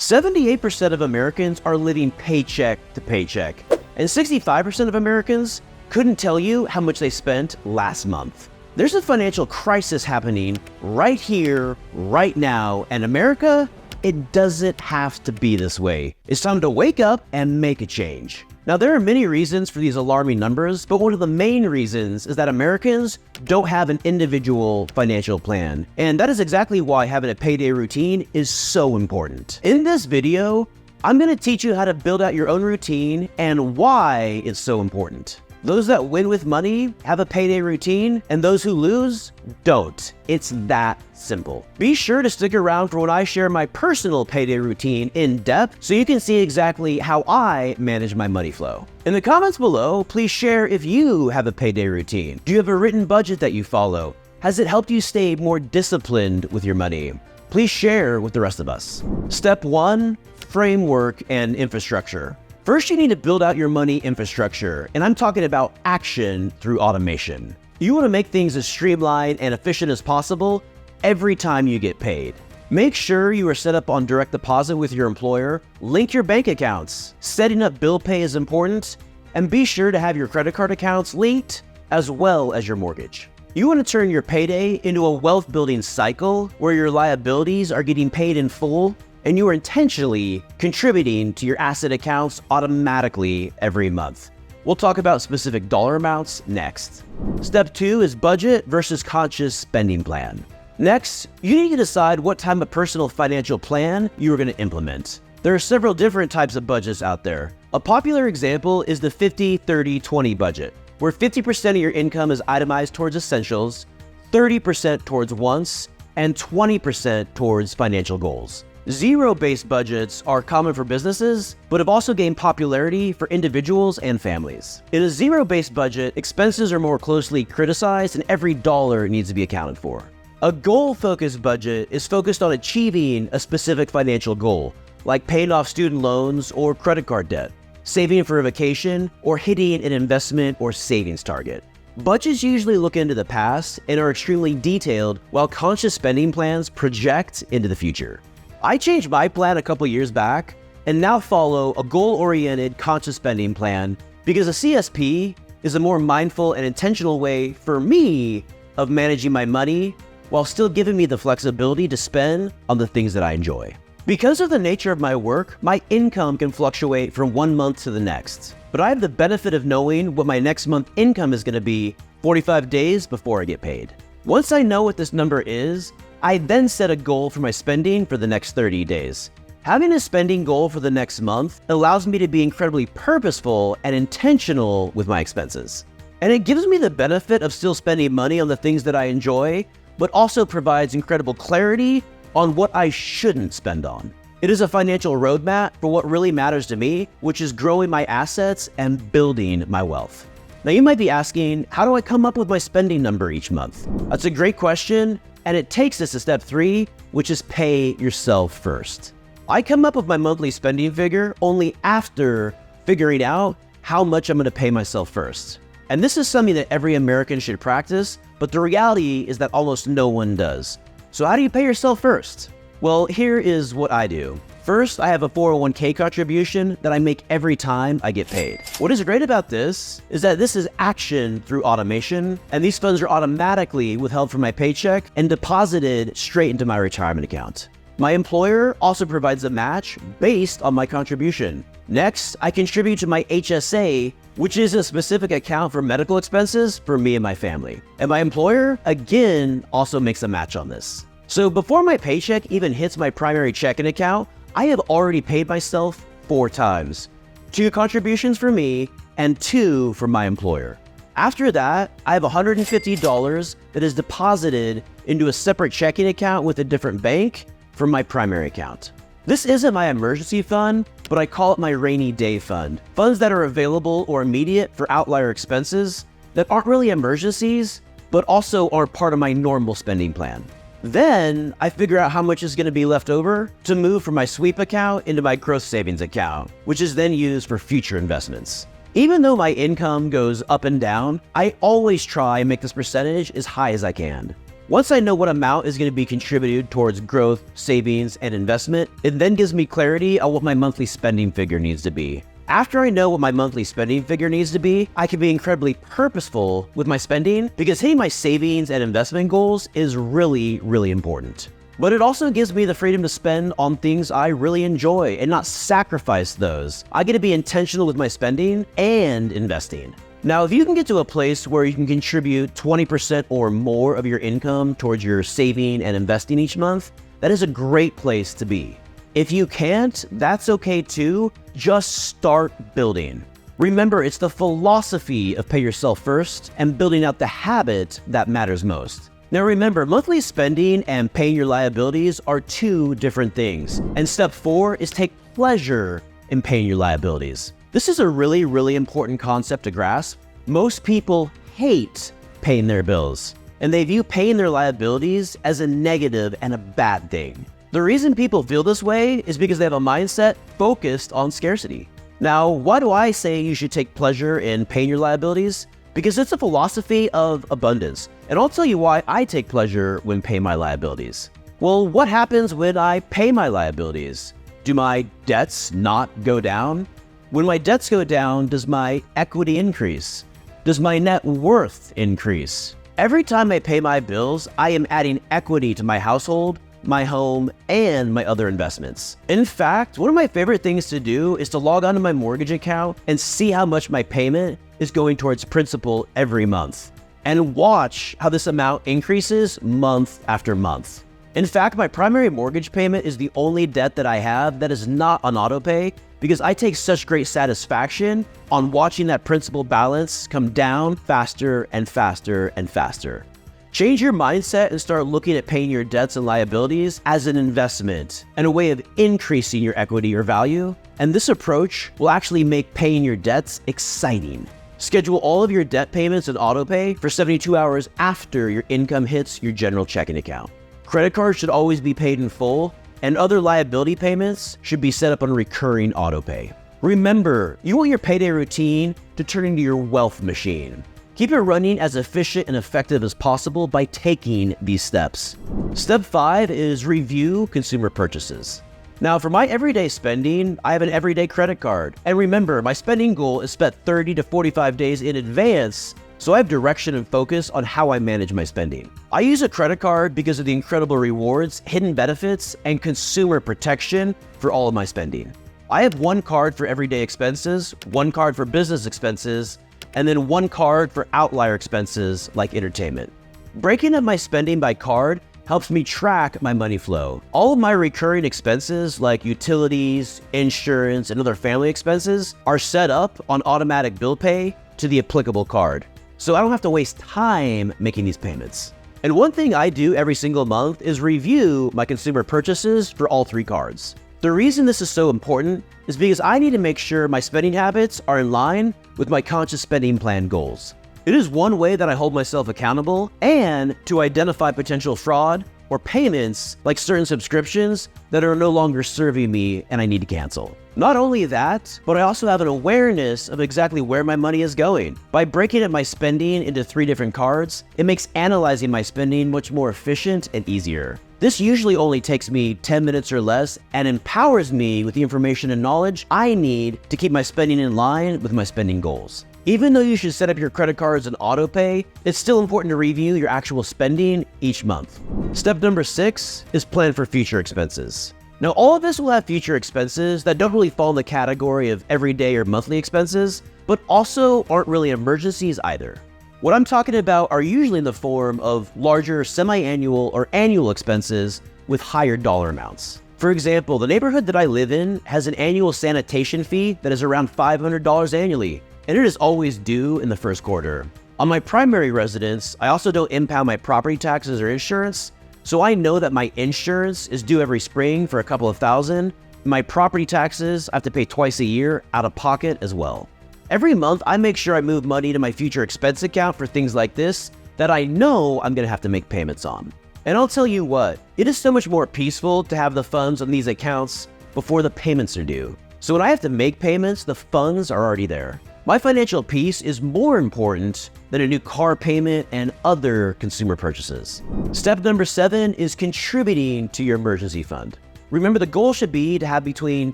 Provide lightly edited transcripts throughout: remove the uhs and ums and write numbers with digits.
78% of Americans are living paycheck to paycheck, and 65% of Americans couldn't tell you how much they spent last month. There's a financial crisis happening right here, right now, and America, it doesn't have to be this way. It's time to wake up and make a change. Now, there are many reasons for these alarming numbers, but one of the main reasons is that Americans don't have an individual financial plan. And that is exactly why having a payday routine is so important. In this video, I'm going to teach you how to build out your own routine and why it's so important. Those that win with money have a payday routine, and those who lose don't. It's that simple. Be sure to stick around for when I share my personal payday routine in depth so you can see exactly how I manage my money flow. In the comments below, please share if you have a payday routine. Do you have a written budget that you follow? Has it helped you stay more disciplined with your money? Please share with the rest of us. Step 1, framework and infrastructure. First, you need to build out your money infrastructure, and I'm talking about action through automation. You want to make things as streamlined and efficient as possible every time you get paid. Make sure you are set up on direct deposit with your employer, link your bank accounts. Setting up bill pay is important, and be sure to have your credit card accounts linked as well as your mortgage. You want to turn your payday into a wealth building cycle where your liabilities are getting paid in full and you are intentionally contributing to your asset accounts automatically every month. We'll talk about specific dollar amounts next. Step 2 is budget versus conscious spending plan. Next, you need to decide what type of personal financial plan you are going to implement. There are several different types of budgets out there. A popular example is the 50-30-20 budget, where 50% of your income is itemized towards essentials, 30% towards wants, and 20% towards financial goals. Zero-based budgets are common for businesses, but have also gained popularity for individuals and families. In a zero-based budget, expenses are more closely criticized and every dollar needs to be accounted for. A goal-focused budget is focused on achieving a specific financial goal, like paying off student loans or credit card debt, saving for a vacation, or hitting an investment or savings target. Budgets usually look into the past and are extremely detailed, while conscious spending plans project into the future. I changed my plan a couple years back and now follow a goal-oriented conscious spending plan because a CSP is a more mindful and intentional way for me of managing my money while still giving me the flexibility to spend on the things that I enjoy. Because of the nature of my work, my income can fluctuate from one month to the next, but I have the benefit of knowing what my next month income is going to be 45 days before I get paid. Once I know what this number is, I then set a goal for my spending for the next 30 days. Having a spending goal for the next month allows me to be incredibly purposeful and intentional with my expenses. And it gives me the benefit of still spending money on the things that I enjoy, but also provides incredible clarity on what I shouldn't spend on. It is a financial roadmap for what really matters to me, which is growing my assets and building my wealth. Now you might be asking, how do I come up with my spending number each month? That's a great question. And it takes us to step 3, which is pay yourself first. I come up with my monthly spending figure only after figuring out how much I'm going to pay myself first. And this is something that every American should practice, but the reality is that almost no one does. So how do you pay yourself first? Well, here is what I do. First, I have a 401k contribution that I make every time I get paid. What is great about this is that this is action through automation, and these funds are automatically withheld from my paycheck and deposited straight into my retirement account. My employer also provides a match based on my contribution. Next, I contribute to my HSA, which is a specific account for medical expenses for me and my family. And my employer, again, also makes a match on this. So before my paycheck even hits my primary checking account, I have already paid myself 4 times. 2 contributions for me and 2 for my employer. After that, I have $150 that is deposited into a separate checking account with a different bank from my primary account. This isn't my emergency fund, but I call it my rainy day fund. Funds that are available or immediate for outlier expenses that aren't really emergencies, but also are part of my normal spending plan. Then I figure out how much is going to be left over to move from my sweep account into my growth savings account, which is then used for future investments. Even though my income goes up and down, I always try and make this percentage as high as I can. Once I know what amount is going to be contributed towards growth, savings, and investment, it then gives me clarity on what my monthly spending figure needs to be. After I know what my monthly spending figure needs to be, I can be incredibly purposeful with my spending because hitting my savings and investment goals is really, really important. But it also gives me the freedom to spend on things I really enjoy and not sacrifice those. I get to be intentional with my spending and investing. Now, if you can get to a place where you can contribute 20% or more of your income towards your saving and investing each month, that is a great place to be. If you can't, that's okay too. Just start building. Remember, it's the philosophy of pay yourself first and building out the habit that matters most. Now remember, monthly spending and paying your liabilities are two different things. And step 4 is take pleasure in paying your liabilities. This is a really, really important concept to grasp. Most people hate paying their bills, and they view paying their liabilities as a negative and a bad thing. The reason people feel this way is because they have a mindset focused on scarcity. Now, why do I say you should take pleasure in paying your liabilities? Because it's a philosophy of abundance. And I'll tell you why I take pleasure when paying my liabilities. Well, what happens when I pay my liabilities? Do my debts not go down? When my debts go down, does my equity increase? Does my net worth increase? Every time I pay my bills, I am adding equity to my household, my home, and my other investments. In fact, one of my favorite things to do is to log onto my mortgage account and see how much my payment is going towards principal every month, and watch how this amount increases month after month. In fact, my primary mortgage payment is the only debt that I have that is not on auto pay because I take such great satisfaction on watching that principal balance come down faster and faster and faster. Change your mindset and start looking at paying your debts and liabilities as an investment and a way of increasing your equity or value. And this approach will actually make paying your debts exciting. Schedule all of your debt payments in auto pay for 72 hours after your income hits your general checking account. Credit cards should always be paid in full, and other liability payments should be set up on recurring auto pay. Remember, you want your payday routine to turn into your wealth machine. Keep it running as efficient and effective as possible by taking these steps. Step 5 is review consumer purchases. Now, for my everyday spending, I have an everyday credit card. And remember, my spending goal is set 30 to 45 days in advance, so I have direction and focus on how I manage my spending. I use a credit card because of the incredible rewards, hidden benefits, and consumer protection for all of my spending. I have one card for everyday expenses, one card for business expenses, and then one card for outlier expenses like entertainment. Breaking up my spending by card helps me track my money flow. All of my recurring expenses like utilities, insurance, and other family expenses are set up on automatic bill pay to the applicable card, so I don't have to waste time making these payments. And one thing I do every single month is review my consumer purchases for all 3 cards. The reason this is so important is because I need to make sure my spending habits are in line with my conscious spending plan goals. It is one way that I hold myself accountable and to identify potential fraud or payments like certain subscriptions that are no longer serving me and I need to cancel. Not only that, but I also have an awareness of exactly where my money is going. By breaking up my spending into 3 different cards, it makes analyzing my spending much more efficient and easier. This usually only takes me 10 minutes or less and empowers me with the information and knowledge I need to keep my spending in line with my spending goals. Even though you should set up your credit cards in auto pay, it's still important to review your actual spending each month. Step number 6 is plan for future expenses. Now, all of us will have future expenses that don't really fall in the category of everyday or monthly expenses, but also aren't really emergencies either. What I'm talking about are usually in the form of larger semi-annual or annual expenses with higher dollar amounts. For example, the neighborhood that I live in has an annual sanitation fee that is around $500 annually, and it is always due in the first quarter. On my primary residence, I also don't impound my property taxes or insurance, so I know that my insurance is due every spring for a couple of thousand. My property taxes I have to pay twice a year out of pocket as well. Every month, I make sure I move money to my future expense account for things like this that I know I'm gonna have to make payments on. And I'll tell you what, it is so much more peaceful to have the funds on these accounts before the payments are due. So when I have to make payments, the funds are already there. My financial peace is more important than a new car payment and other consumer purchases. Step number 7 is contributing to your emergency fund. Remember, the goal should be to have between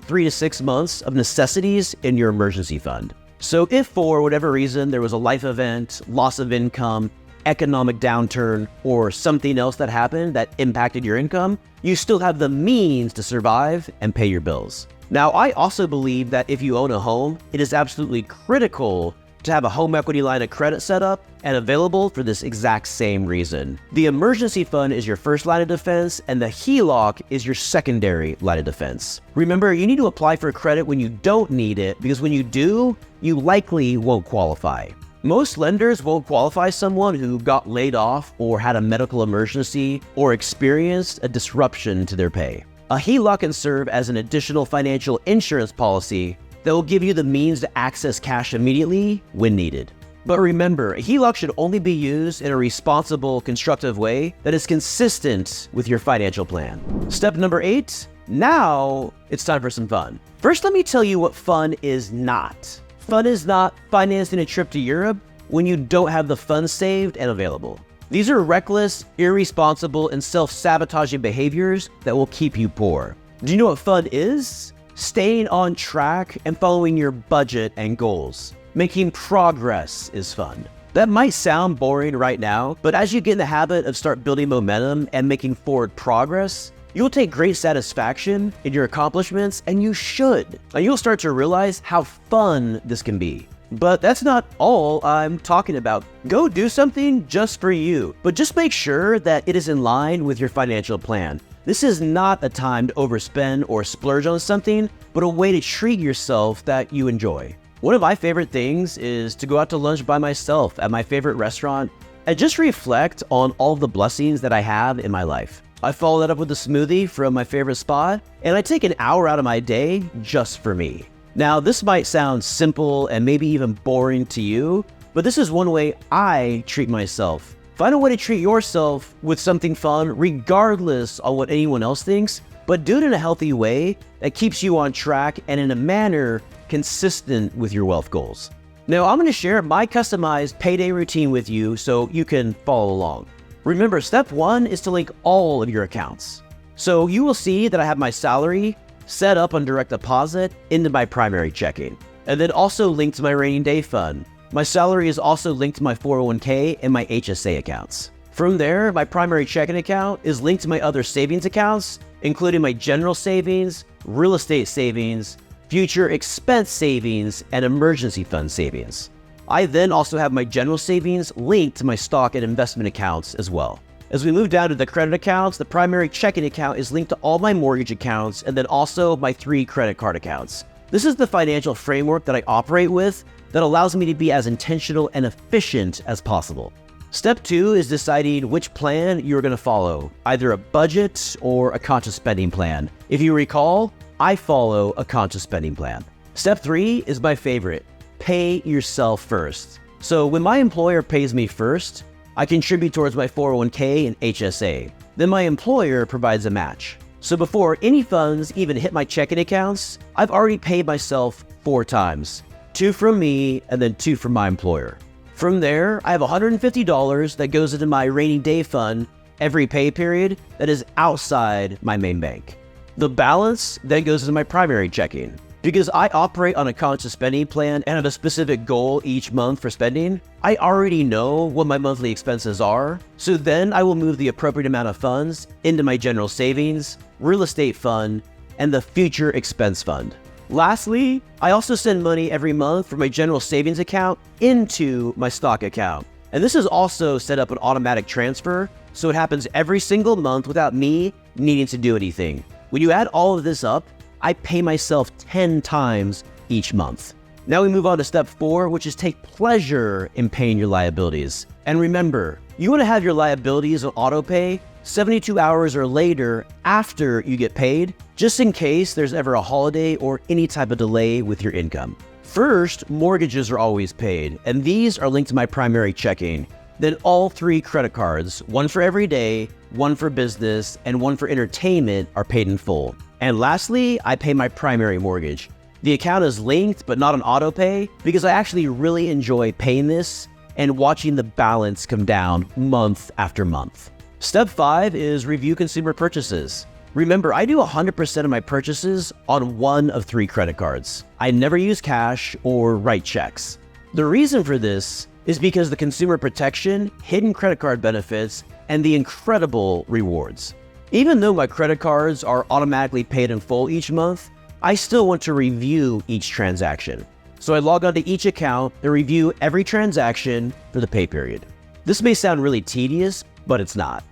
3 to 6 months of necessities in your emergency fund. So if for whatever reason there was a life event, loss of income, economic downturn, or something else that happened that impacted your income, you still have the means to survive and pay your bills. Now, I also believe that if you own a home, it is absolutely critical to have a home equity line of credit set up and available for this exact same reason. The emergency fund is your first line of defense, and the HELOC is your secondary line of defense. Remember, you need to apply for credit when you don't need it, because when you do, you likely won't qualify. Most lenders won't qualify someone who got laid off or had a medical emergency or experienced a disruption to their pay. A HELOC can serve as an additional financial insurance policy that will give you the means to access cash immediately when needed. But remember, a HELOC should only be used in a responsible, constructive way that is consistent with your financial plan. Step number 8, now it's time for some fun. First, let me tell you what fun is not. Fun is not financing a trip to Europe when you don't have the funds saved and available. These are reckless, irresponsible, and self-sabotaging behaviors that will keep you poor. Do you know what fun is? Staying on track and following your budget and goals. Making progress is fun. That might sound boring right now, but as you get in the habit of start building momentum and making forward progress, you'll take great satisfaction in your accomplishments, and you should. And you'll start to realize how fun this can be. But that's not all I'm talking about. Go do something just for you, but just make sure that it is in line with your financial plan. This is not a time to overspend or splurge on something, but a way to treat yourself that you enjoy. One of my favorite things is to go out to lunch by myself at my favorite restaurant and just reflect on all the blessings that I have in my life. I follow that up with a smoothie from my favorite spot, and I take an hour out of my day just for me. Now, this might sound simple and maybe even boring to you, but this is one way I treat myself. Find a way to treat yourself with something fun, regardless of what anyone else thinks, but do it in a healthy way that keeps you on track and in a manner consistent with your wealth goals. Now, I'm going to share my customized payday routine with you so you can follow along. Remember, step 1 is to link all of your accounts. So you will see that I have my salary set up on direct deposit into my primary checking, and then also linked to my rainy day fund. My salary is also linked to my 401k and my HSA accounts. From there, my primary checking account is linked to my other savings accounts, including my general savings, real estate savings, future expense savings, and emergency fund savings. I then also have my general savings linked to my stock and investment accounts as well. As we move down to the credit accounts, the primary checking account is linked to all my mortgage accounts and then also my 3 credit card accounts. This is the financial framework that I operate with that allows me to be as intentional and efficient as possible. Step 2 is deciding which plan you're going to follow, either a budget or a conscious spending plan. If you recall, I follow a conscious spending plan. Step 3 is my favorite. Pay yourself first. So when my employer pays me first, I contribute towards my 401k and HSA. Then my employer provides a match. So before any funds even hit my checking accounts, I've already paid myself 4 times. 2 from me and then 2 from my employer. From there, I have $150 that goes into my rainy day fund every pay period that is outside my main bank. The balance then goes into my primary checking. Because I operate on a conscious spending plan and have a specific goal each month for spending, I already know what my monthly expenses are, so then I will move the appropriate amount of funds into my general savings, real estate fund, and the future expense fund. Lastly, I also send money every month from my general savings account into my stock account. And this is also set up an automatic transfer, so it happens every single month without me needing to do anything. When you add all of this up, I pay myself 10 times each month. Now we move on to step 4, which is take pleasure in paying your liabilities. And remember, you want to have your liabilities on auto pay 72 hours or later after you get paid, just in case there's ever a holiday or any type of delay with your income. First, mortgages are always paid, and these are linked to my primary checking. Then all 3 credit cards, 1 for every day, 1 for business, and 1 for entertainment, are paid in full. And lastly, I pay my primary mortgage. The account is linked but not on auto pay because I actually really enjoy paying this and watching the balance come down month after month. Step 5 is review consumer purchases. Remember, I do 100% of my purchases on one of 3 credit cards. I never use cash or write checks. The reason for this is because the consumer protection, hidden credit card benefits, and the incredible rewards. Even though my credit cards are automatically paid in full each month, I still want to review each transaction. So I log onto each account and review every transaction for the pay period. This may sound really tedious, but it's not.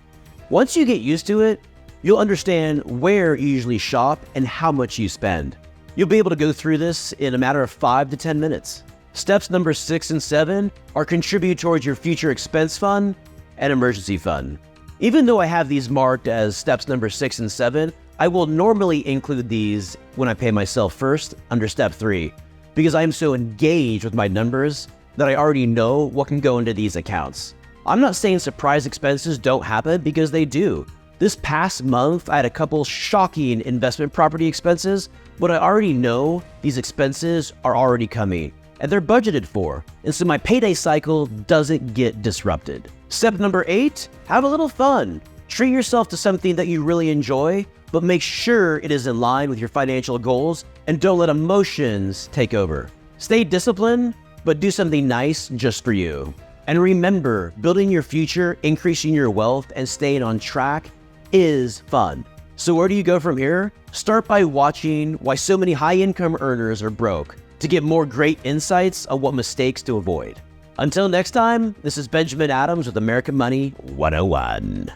Once you get used to it, you'll understand where you usually shop and how much you spend. You'll be able to go through this in a matter of 5 to 10 minutes. Steps number 6 and 7 are contribute towards your future expense fund and emergency fund. Even though I have these marked as steps number 6 and 7, I will normally include these when I pay myself first under step 3, because I am so engaged with my numbers that I already know what can go into these accounts. I'm not saying surprise expenses don't happen, because they do. This past month, I had a couple shocking investment property expenses, but I already know these expenses are already coming and they're budgeted for, and so my payday cycle doesn't get disrupted. Step number 8, have a little fun. Treat yourself to something that you really enjoy, but make sure it is in line with your financial goals and don't let emotions take over. Stay disciplined, but do something nice just for you. And remember, building your future, increasing your wealth, and staying on track is fun. So where do you go from here? Start by watching why so many high-income earners are broke to get more great insights on what mistakes to avoid. Until next time, this is Benjamin Adams with American Money 101.